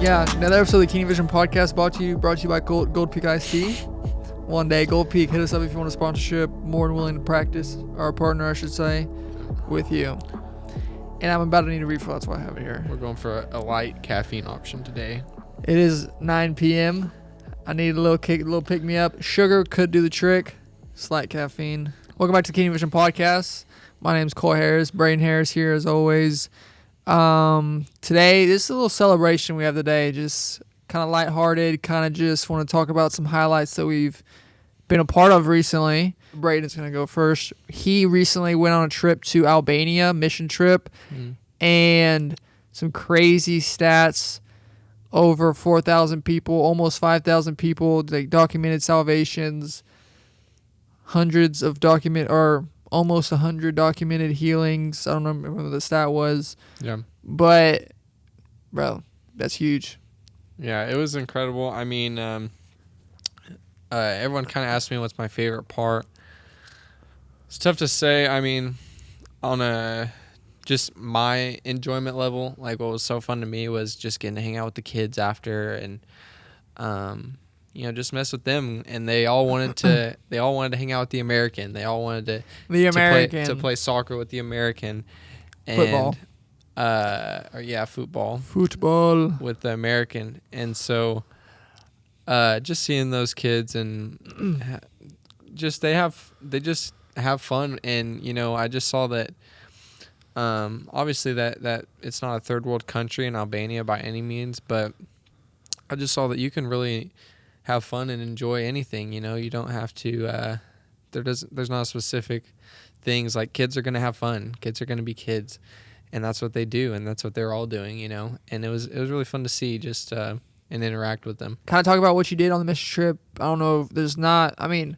Yeah, another episode of the Keeney Vision Podcast brought to you by Gold Peak Iced Tea. One day, Gold Peak, hit us up if you want a sponsorship. More than willing to practice, our partner, I should say, with you. And I'm about to need a refill, that's why I have it here. We're going for a light caffeine option today. It is 9 p.m. I need a little kick, a little pick me up. Sugar could do the trick. Slight caffeine. Welcome back to the Keeney Vision Podcast. My name's Cole Harris. Braden Harris here as always. Today, this is a little celebration we have today. Just kind of lighthearted. Kind of just want to talk about some highlights that we've been a part of recently. Braden's going to go first. He recently went on a trip to Albania, mission trip, and some crazy stats. Over 4,000 people, almost 5,000 people, like documented salvations, hundreds of almost 100 documented healings. I don't remember what the stat was. Yeah. But, bro, that's huge. Yeah, it was incredible. I mean, everyone kind of asked me what's my favorite part. It's tough to say. I mean, on just my enjoyment level, like what was so fun to me was just getting to hang out with the kids after and, just mess with them. And they all wanted to hang out with the American. They all wanted to play soccer with the American. And, football. Football with the American. And so, just seeing those kids and they just have fun. And, I just saw that, obviously that it's not a third world country in Albania by any means, but I just saw that you can really have fun and enjoy anything. You don't have to, there's not specific things. Like, kids are going to have fun. Kids are going to be kids, and that's what they do. And that's what they're all doing, and it was really fun to see just, and interact with them. Kind of talk about what you did on the mission trip. I don't know if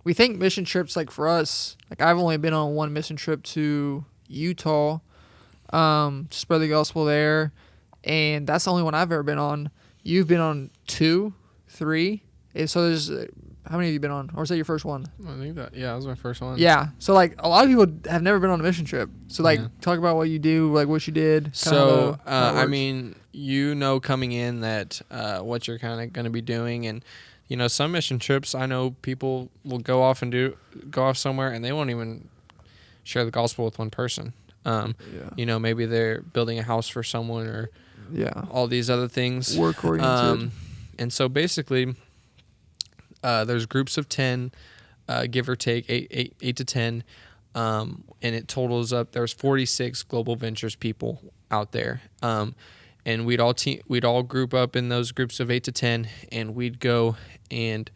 we think mission trips, like for us, like I've only been on one mission trip to Utah, to spread the gospel there, and that's the only one I've ever been on. You've been on 2, 3, and so there's how many have you been on, or was that your first one? I think that was my first one. Yeah, so like a lot of people have never been on a mission trip, so like talk about what you do, like what you did. So I mean, coming in that what you're kind of going to be doing, and some mission trips, I know people will go off somewhere and they won't even share the gospel with one person. Maybe they're building a house for someone or all these other things. Work oriented. And so basically, there's groups of 10, give or take, 8 to 10, and it totals up. There's 46 Global Ventures people out there, and we'd all group up in those groups of 8 to 10, and we'd go and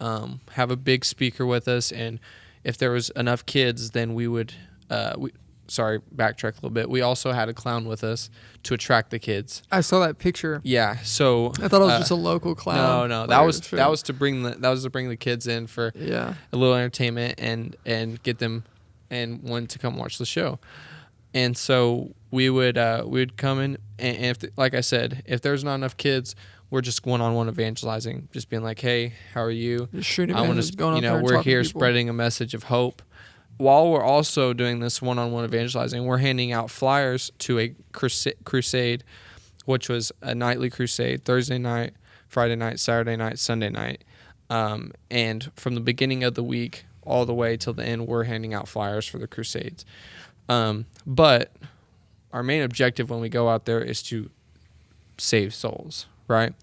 have a big speaker with us, and if there was enough kids, then we would, backtrack a little bit. We also had a clown with us to attract the kids. I saw that picture. Yeah, so I thought it was just a local clown. No, that was to bring the kids in for a little entertainment and get them and want to come watch the show. And so we'd come in, and like I said, if there's not enough kids, we're just one-on-one evangelizing, just being like, "Hey, how are you? I want to, we're here spreading a message of hope." While we're also doing this one-on-one evangelizing, we're handing out flyers to a crusade, which was a nightly crusade, Thursday night, Friday night, Saturday night, Sunday night, and from the beginning of the week all the way till the end, we're handing out flyers for the crusades. But our main objective when we go out there is to save souls, right?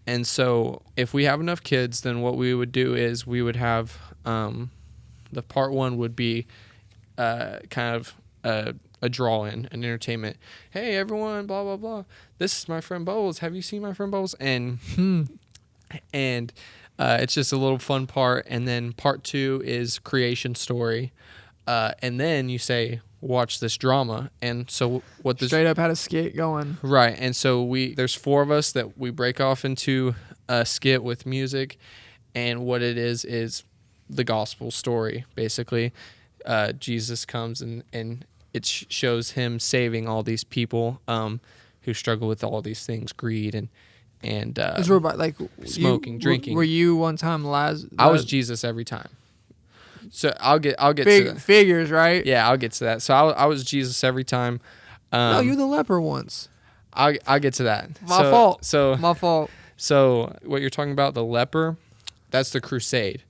And so if we have enough kids, then what we would do is we would have the part one would be kind of a draw-in, an entertainment. Hey, everyone, blah, blah, blah. This is my friend Bubbles. Have you seen my friend Bubbles? And it's just a little fun part. And then part 2 is creation story. And then you say, watch this drama. And so what this straight up had a skit going. Right. And so there's 4 of us that we break off into a skit with music. And what it is the gospel story, basically. Jesus comes and it shows him saving all these people who struggle with all these things, greed and smoking, drinking. Were you one time I was Jesus every time. So I'll get to that. Figures, right? Yeah, I'll get to that. So I was Jesus every time. No, you were the leper once. I get to that. My fault. So My fault. So what you're talking about, the leper, that's the crusade.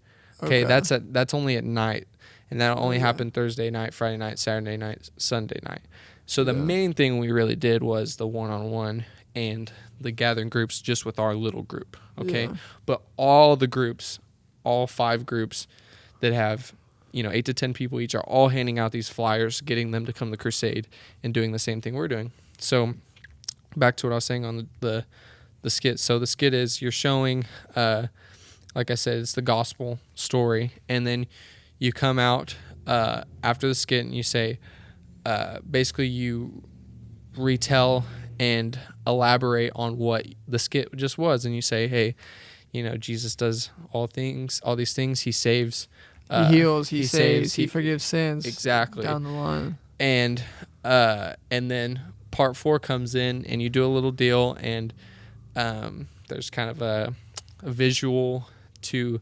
Okay, that's only at night, and that'll only happen Thursday night, Friday night, Saturday night, Sunday night. So the main thing we really did was the one-on-one and the gathering groups just with our little group. Okay, but all the groups, all 5 groups that have 8 to 10 people each, are all handing out these flyers, getting them to come to the crusade and doing the same thing we're doing. So back to what I was saying on the skit. So the skit is you're showing, like I said, it's the gospel story, and then you come out after the skit and you say, basically you retell and elaborate on what the skit just was, and you say, hey, Jesus does all these things. He saves, he heals, he saves, he forgives sins. Exactly. Down the line. And then part 4 comes in, and you do a little deal, and there's kind of a visual to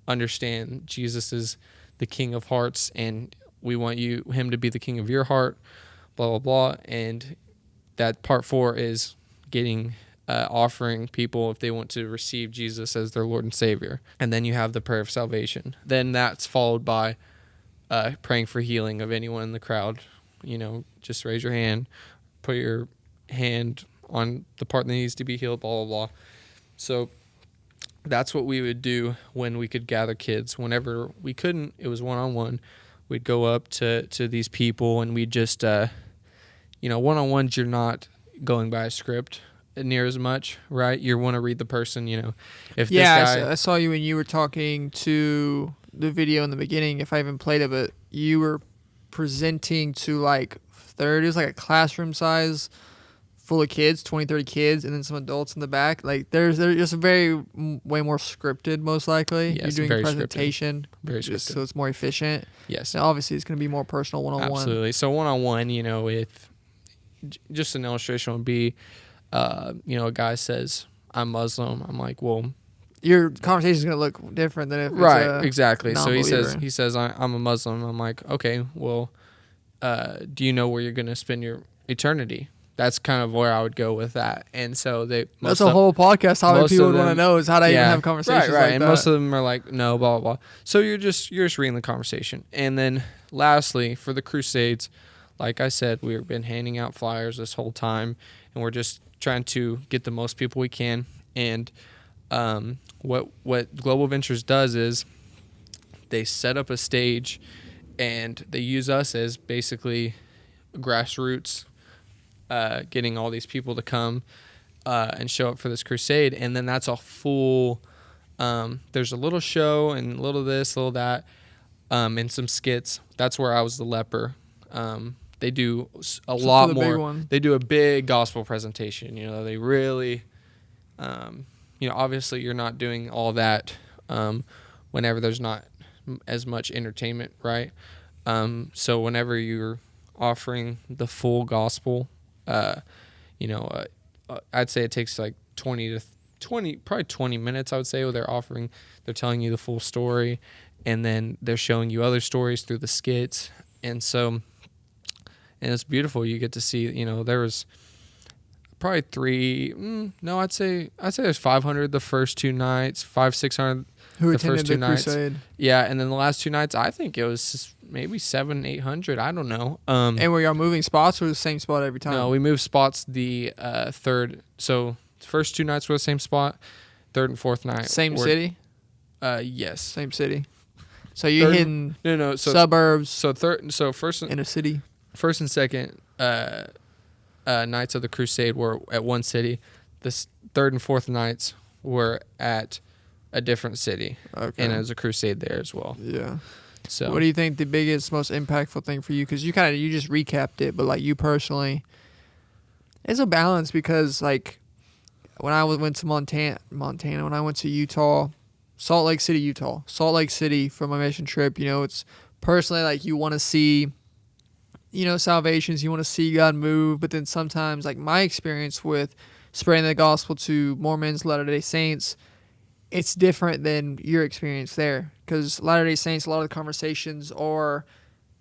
understand Jesus is the King of hearts, and we want him to be the King of your heart, blah, blah, blah. And that part 4 is getting offering people if they want to receive Jesus as their Lord and Savior. And then you have the prayer of salvation. Then that's followed by praying for healing of anyone in the crowd. Just raise your hand, put your hand on the part that needs to be healed, blah, blah, blah. So that's what we would do when we could gather kids. Whenever we couldn't, it was one-on-one. We'd go up to these people, and we'd just, one-on-ones, you're not going by a script near as much, right? You want to read the person, if this guy... I saw you when you were talking to the video in the beginning, if I even played it, but you were presenting to like 30, it was like a classroom size full of kids, 20, 30 kids, and then some adults in the back. Like they're just way more scripted, most likely. Yes, you're doing very a presentation, very scripted. so it's more efficient. Yes. Now, obviously, it's going to be more personal, one-on-one. Absolutely. So one-on-one, if just an illustration would be, a guy says, I'm Muslim. I'm like, well, your conversation is going to look different than if right, it's exactly. So he non-believer. says, I'm a Muslim. I'm like, okay, well, do you know where you're going to spend your eternity? That's kind of where I would go with that. And so that's a whole podcast topic people would want to know is how to even have conversations right. like And that. most of them are like, no, blah, blah, blah. So you're just reading the conversation. And then lastly, for the Crusades, like I said, we've been handing out flyers this whole time, and we're just trying to get the most people we can. And what Global Ventures does is they set up a stage, and they use us as basically grassroots, getting all these people to come and show up for this crusade. And then that's a full, there's a little show and a little this, a little that, and some skits. That's where I was the leper. They do a lot more. They do a big gospel presentation. They really, obviously you're not doing all that whenever there's not as much entertainment, right? So whenever you're offering the full gospel, I'd say it takes like 20 minutes, I would say, where they're telling you the full story, and then they're showing you other stories through the skits. And it's beautiful. You get to see, there was probably I'd say there's 500 the first 2 nights, 500-600 who the attended first 2 the nights. crusade. Yeah, and then the last 2 nights, I think it was maybe 700-800. I don't know. And were y'all moving spots or the same spot every time? No, we moved spots the third. So the first 2 nights were the same spot. Third and fourth night. Same city? Yes. Same city. So you're hitting so suburbs. So first in a city. First and second nights of the crusade were at one city. The third and fourth nights were at a different city. Okay. And it was a crusade there as well. Yeah. So what do you think the biggest, most impactful thing for you? Because you just recapped it, but like you personally, it's a balance because like when I went to Montana, when I went to Utah, Salt Lake City for my mission trip, it's personally like you want to see, salvations, you want to see God move, but then sometimes like my experience with spreading the gospel to Mormons, Latter-day Saints, it's different than your experience there because Latter-day Saints, a lot of the conversations are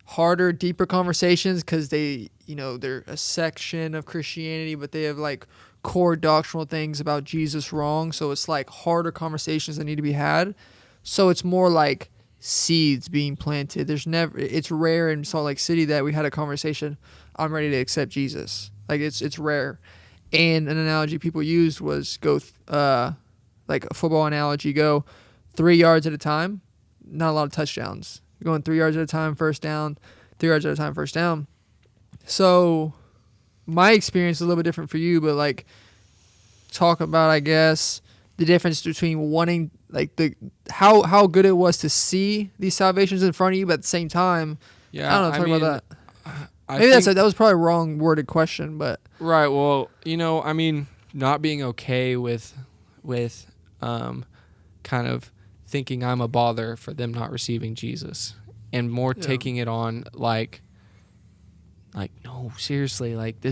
harder, deeper conversations because they, they're a section of Christianity, but they have like core doctrinal things about Jesus wrong. So it's like harder conversations that need to be had. So it's more like seeds being planted. It's rare in Salt Lake City that we had a conversation, I'm ready to accept Jesus. Like it's rare. And an analogy people used was like a football analogy, go 3 yards at a time, not a lot of touchdowns. You're going 3 yards at a time, first down, 3 yards at a time, first down. So my experience is a little bit different for you, but like talk about, I guess, the difference between wanting like how good it was to see these salvations in front of you, but at the same time, Yeah, I don't know, talk about that. Maybe that was probably a wrong worded question, but right. Well, not being okay with kind of thinking I'm a bother for them not receiving Jesus, and more taking it on like no, seriously, like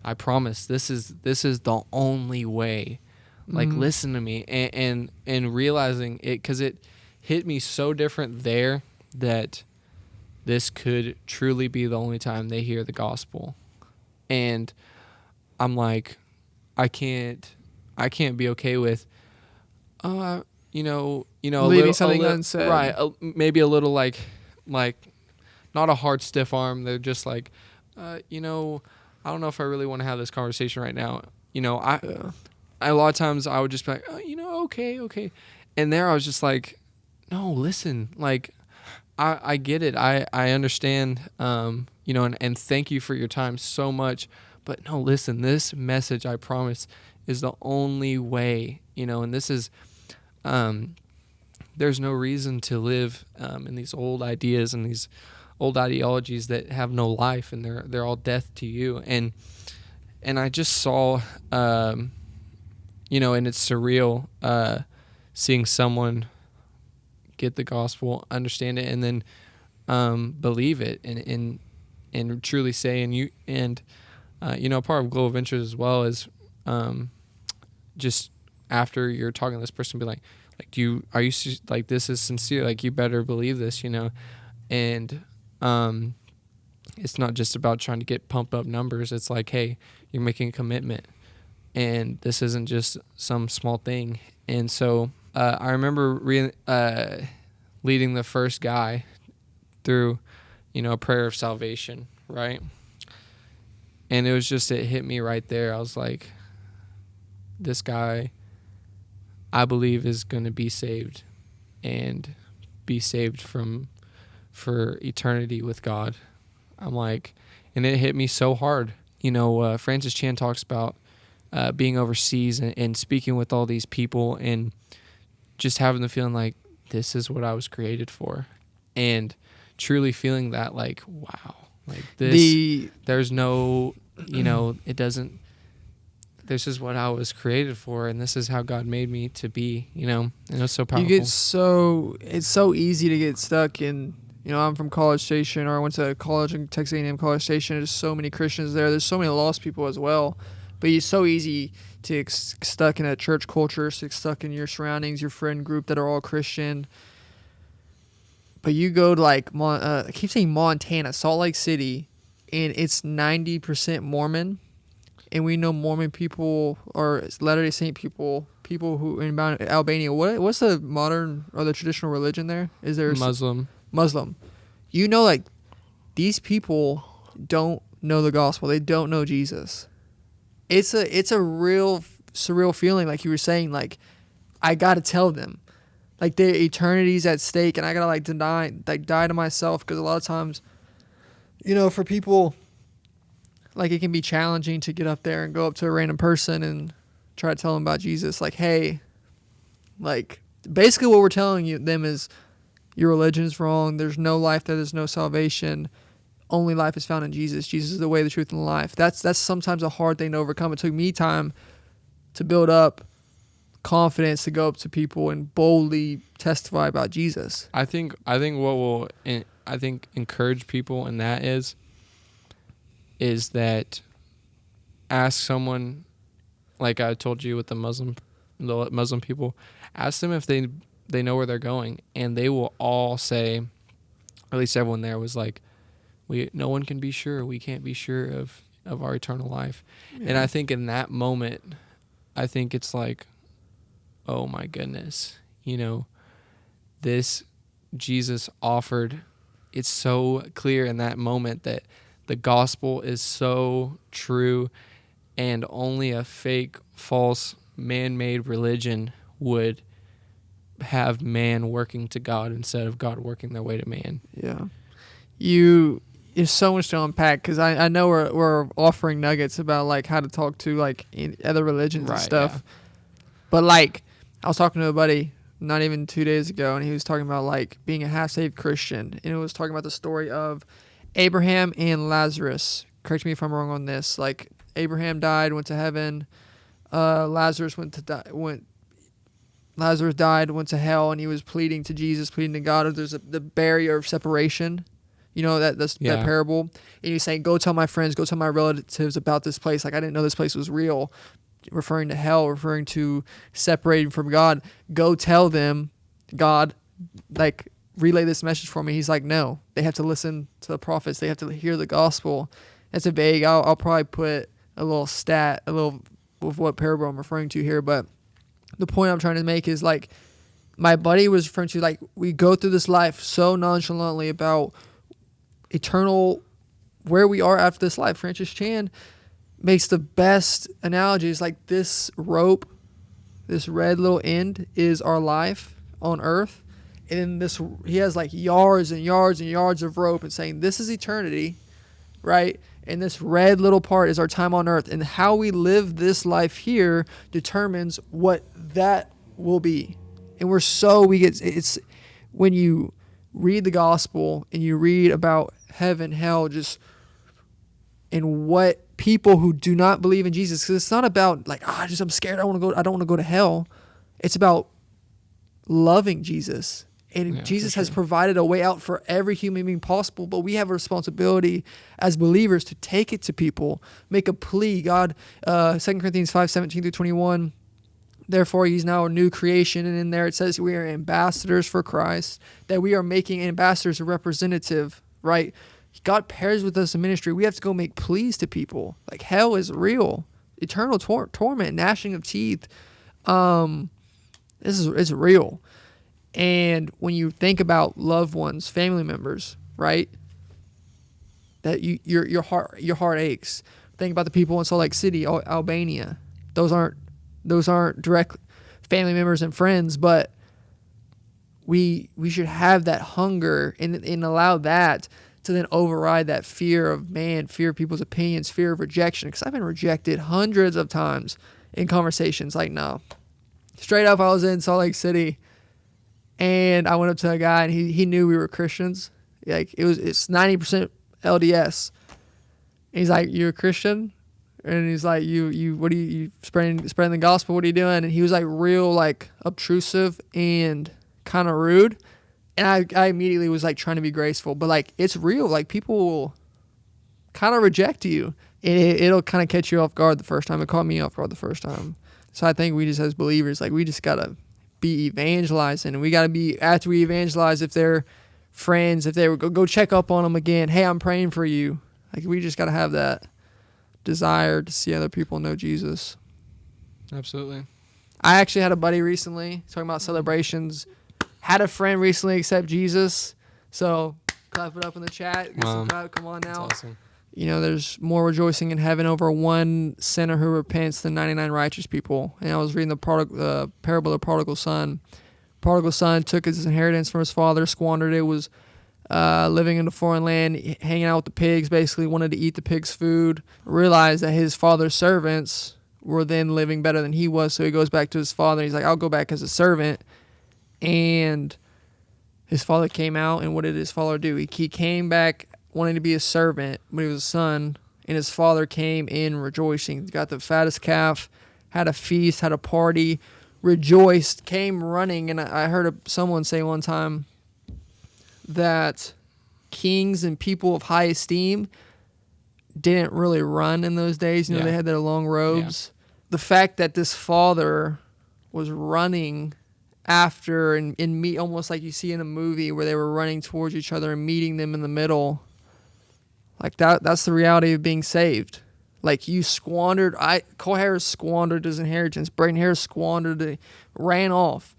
I promise this is the only way. Like listen to me, and realizing it, because it hit me so different there that this could truly be the only time they hear the gospel. And I'm like, I can't be okay with leaving something unsaid. Right, maybe a little like not a hard stiff arm. They're just like I don't know if I really want to have this conversation right now. A lot of times I would just be like, okay. And there I was just like, no, listen, like, I get it. I understand, and thank you for your time so much. But no, listen, this message, I promise, is the only way, and this is, there's no reason to live in these old ideas and these old ideologies that have no life, and they're all death to you. And I just saw, and it's surreal seeing someone get the gospel, understand it, and then believe it, and truly say, part of Global Ventures as well is just after you're talking to this person, be like this is sincere, like you better believe this, and it's not just about trying to get pumped up numbers. It's like, hey, you're making a commitment, and this isn't just some small thing. And so I remember leading the first guy through, a prayer of salvation, right? And it hit me right there. I was like, this guy, I believe, is going to be saved and be saved for eternity with God. I'm like, and it hit me so hard. Francis Chan talks about being overseas and speaking with all these people and just having the feeling like this is what I was created for, and truly feeling that like, wow, like this, there's no, it doesn't, this is what I was created for, and this is how God made me to be, and it's so powerful. It's so easy to get stuck in, I'm from College Station, or I went to college in Texas A&M College Station. There's so many Christians there. There's so many lost people as well. But it's so easy to get stuck in a church culture, stuck in your surroundings, your friend group that are all Christian. But you go to I keep saying Montana, Salt Lake City, and it's 90% Mormon. And we know Mormon people or Latter-day Saint people who in Albania. What's the modern or the traditional religion there? Is there Muslim? These people don't know the gospel. They don't know Jesus. It's a real surreal feeling, like you were saying, like I gotta tell them, like their eternity's at stake, and I gotta die to myself, because a lot of times, for people, like it can be challenging to get up there and go up to a random person and try to tell them about Jesus. Like, hey, like basically what we're telling them is your religion is wrong. There's no life there. There's no salvation. Only life is found in Jesus. Jesus is the way, the truth, and the life. That's sometimes a hard thing to overcome. It took me time to build up confidence to go up to people and boldly testify about Jesus. I think what will encourage people in that is that ask someone, like I told you with the Muslim people, ask them if they know where they're going, and they will all say, or at least everyone there was like, No one can be sure. We can't be sure of our eternal life. Yeah. And I think in that moment, I think it's like, oh my goodness, this Jesus offered. It's so clear in that moment that the gospel is so true, and only a fake, false, man-made religion would have man working to God instead of God working their way to man. Yeah. There's so much to unpack, because I know we're offering nuggets about like how to talk to like in other religions and stuff. Yeah. But like I was talking to a buddy not even 2 days ago, and he was talking about like being a half-saved Christian, and it was talking about the story of Abraham and Lazarus. Correct me if I'm wrong on this. Like Abraham died, went to heaven. Lazarus died, went to hell, and he was pleading to Jesus, pleading to God. There's the barrier of separation. That parable. And he's saying, go tell my friends, go tell my relatives about this place. Like, I didn't know this place was real. Referring to hell, referring to separating from God. Go tell them, God, like, relay this message for me. He's like, no. They have to listen to the prophets. They have to hear the gospel. That's a vague. I'll probably put a little of what parable I'm referring to here. But the point I'm trying to make is, like, my buddy was referring to, like, we go through this life so nonchalantly about eternal, where we are after this life. Francis Chan makes the best analogies, like this rope, this red little end is our life on earth, and then he has like yards and yards and yards of rope, and saying this is eternity, right? And this red little part is our time on earth, and how we live this life here determines what that will be. And it's when you read the gospel and you read about heaven, hell, and what people who do not believe in Jesus, because it's not about like, I'm scared, I don't want to go to hell. It's about loving Jesus. And Jesus has provided a way out for every human being possible, but we have a responsibility as believers to take it to people, make a plea. God, 2 Corinthians 5:17-21, therefore he's now a new creation, and in there it says we are ambassadors for Christ, that we are making ambassadors a representative, right? God pairs with us in ministry. We have to go make pleas to people. Like, hell is real. Eternal torment, gnashing of teeth. It's real. And when you think about loved ones, family members, right? That your heart aches. Think about the people in Salt Lake City, Albania. Those aren't direct family members and friends, but we should have that hunger and allow that to then override that fear of fear of people's opinions, fear of rejection. Because I've been rejected hundreds of times in conversations. Like, no. Straight up, I was in Salt Lake City, and I went up to a guy, and he knew we were Christians. Like, it's 90% LDS. And he's like, "You're a Christian?" And he's like, "You what are you spreading the gospel? What are you doing?" And he was like real like obtrusive and kind of rude. And I immediately was like trying to be graceful, but like it's real. Like people will kind of reject you. It'll kind of catch you off guard the first time. It caught me off guard the first time. So I think we just as believers, like we just gotta be evangelizing, and we gotta be, after we evangelize, if they're friends, if they go check up on them again. Hey, I'm praying for you. Like we just gotta have that desire to see other people know Jesus. Absolutely. I actually had a buddy recently talking about celebrations. Had a friend recently accept Jesus. So clap it up in the chat. Get some clap. Come on now. That's awesome. There's more rejoicing in heaven over one sinner who repents than 99 righteous people. And I was reading the parable of the prodigal son. Prodigal son took his inheritance from his father, squandered it, was living in a foreign land, hanging out with the pigs, basically wanted to eat the pigs' food, realized that his father's servants were then living better than he was, so he goes back to his father. He's like, I'll go back as a servant. And his father came out, and what did his father do? He came back wanting to be a servant, but he was a son, and his father came in rejoicing. Got the fattest calf, had a feast, had a party, rejoiced, came running. And I heard someone say one time that kings and people of high esteem didn't really run in those days. They had their long robes. Yeah. The fact that this father was running after and meet, almost like you see in a movie where they were running towards each other and meeting them in the middle, Like that's the reality of being saved. Like you squandered. Cole Harris squandered his inheritance. Braden Harris squandered it, ran off,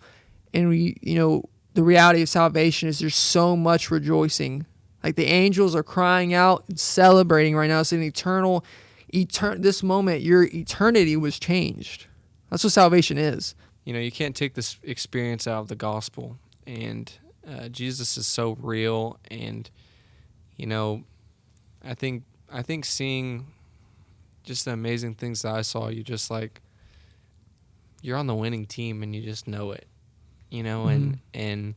and the reality of salvation is there's so much rejoicing. Like the angels are crying out and celebrating right now. It's an this moment, your eternity was changed. That's what salvation is. You can't take this experience out of the gospel, and Jesus is so real. And I think seeing just the amazing things that I saw, you're on the winning team and you just know it, and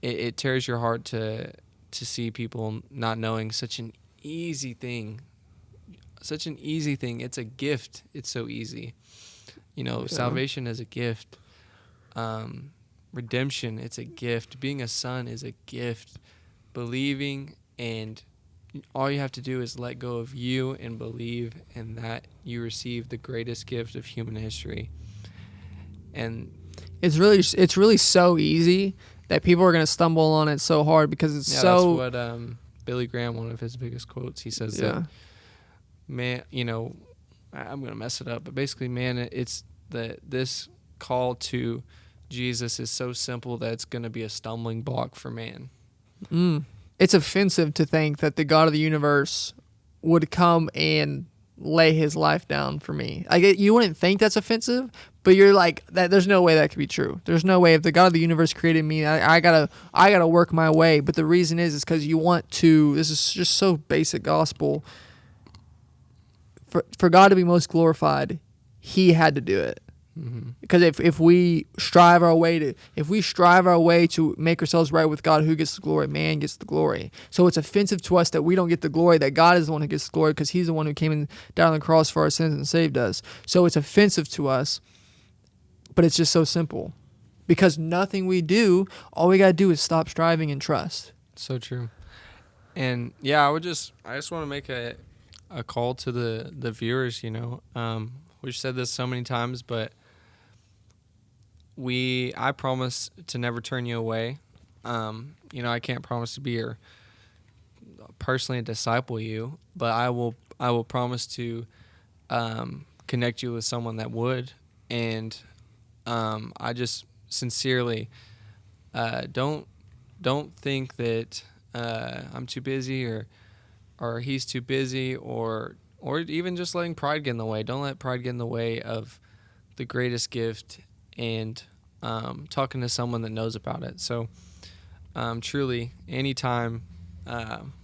it tears your heart to see people not knowing such an easy thing. It's a gift. It's so easy. Salvation is a gift. Redemption, it's a gift. Being a son is a gift. Believing, and all you have to do is let go of you and believe, and that you receive the greatest gift of human history. And it's really so easy that people are going to stumble on it so hard because it's so. That's what Billy Graham, one of his biggest quotes, he says that, man, I'm going to mess it up, but basically, man, it's that this call to Jesus is so simple that it's going to be a stumbling block for man. It's offensive to think that the God of the universe would come and lay his life down for me. You wouldn't think that's offensive, but you're like, that. There's no way that could be true. There's no way. If the God of the universe created me, I gotta work my way. But the reason is because you want to. This is just so basic gospel. For God to be most glorified, he had to do it. Mm-hmm. Because if we strive our way to make ourselves right with God, who gets the glory? Man gets the glory. So it's offensive to us that we don't get the glory, that God is the one who gets the glory, because he's the one who came down on the cross for our sins and saved us. So it's offensive to us, but it's just so simple. Because nothing we do, all we got to do is stop striving and trust. So true. And I just want to make a call to the viewers. We've said this so many times, but I promise to never turn you away. I can't promise to be personally disciple you, but I will promise to connect you with someone that would. And I just sincerely don't think that I'm too busy or he's too busy or even just letting pride get in the way. Don't let pride get in the way of the greatest gift and talking to someone that knows about it. So truly, anytime,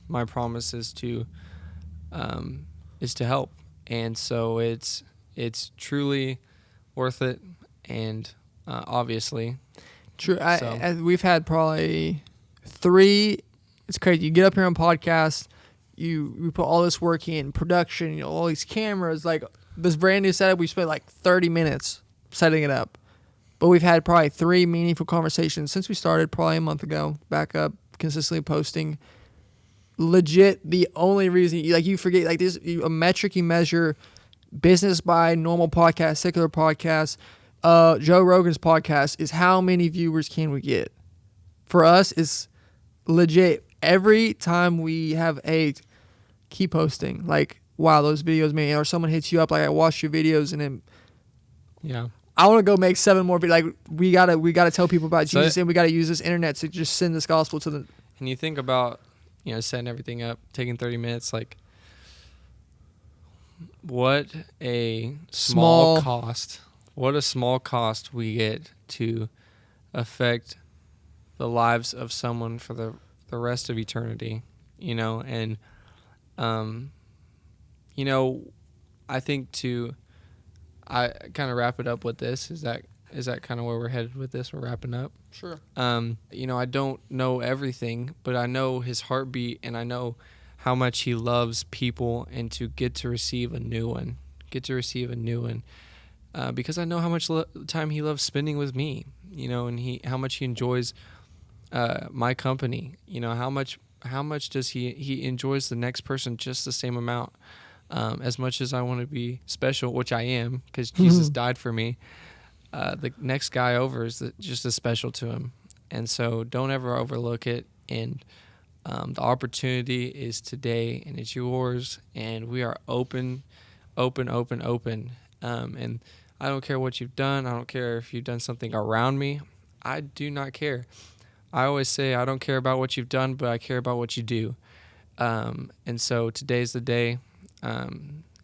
my promise is to help. And so it's truly worth it. And obviously. True. We've had probably 3. It's crazy. You get up here on podcasts. You put all this work in production, all these cameras, like this brand new setup. We spent like 30 minutes setting it up, but we've had probably 3 meaningful conversations since we started probably a month ago. Back up, consistently posting. Legit, the only reason you forget this a metric you measure business by normal podcast, secular podcast, Joe Rogan's podcast is how many viewers can we get. For us, it's legit. Every time we have keep posting, like, wow, those videos, man, or someone hits you up, like, I watched your videos, and then, I want to go make 7 more videos. Like, we gotta tell people about Jesus, and we gotta use this internet to just send this gospel to them. And you think about, setting everything up, taking 30 minutes, like, what a small cost. What a small cost we get to affect the lives of someone for the rest of eternity, and I think I kind of wrap it up with this. Is that kind of where we're headed with this? We're wrapping up. Sure. I don't know everything, but I know his heartbeat, and I know how much he loves people, and to get to receive a new one, because I know how much time he loves spending with me, and how much he enjoys my company. How much does he enjoys the next person just the same amount, as much as I want to be special, which I am, because Jesus died for me. The next guy over is just as special to him, and so don't ever overlook it. And The opportunity is today, and it's yours, and we are open. And I don't care what you've done. I don't care if you've done something around me. I do not care. I always say I don't care about what you've done, but I care about what you do. And so today's the day.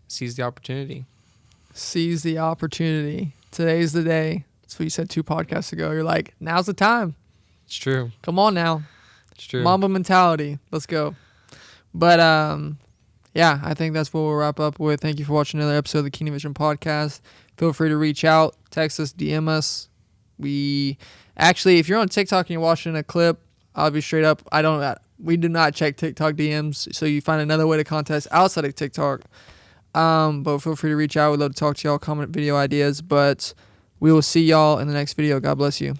Seize the opportunity. Seize the opportunity. Today's the day. That's what you said 2 podcasts ago. You're like, now's the time. It's true. Come on now. It's true. Mamba mentality. Let's go. But yeah, I think that's what we'll wrap up with. Thank you for watching another episode of the Kingdom Vision Podcast. Feel free to reach out, text us, DM us. We actually, if you're on TikTok and you're watching a clip, I'll be straight up. We do not check TikTok DMs, so you find another way to contact us outside of TikTok. But feel free to reach out. We'd love to talk to y'all, comment video ideas. But we will see y'all in the next video. God bless you.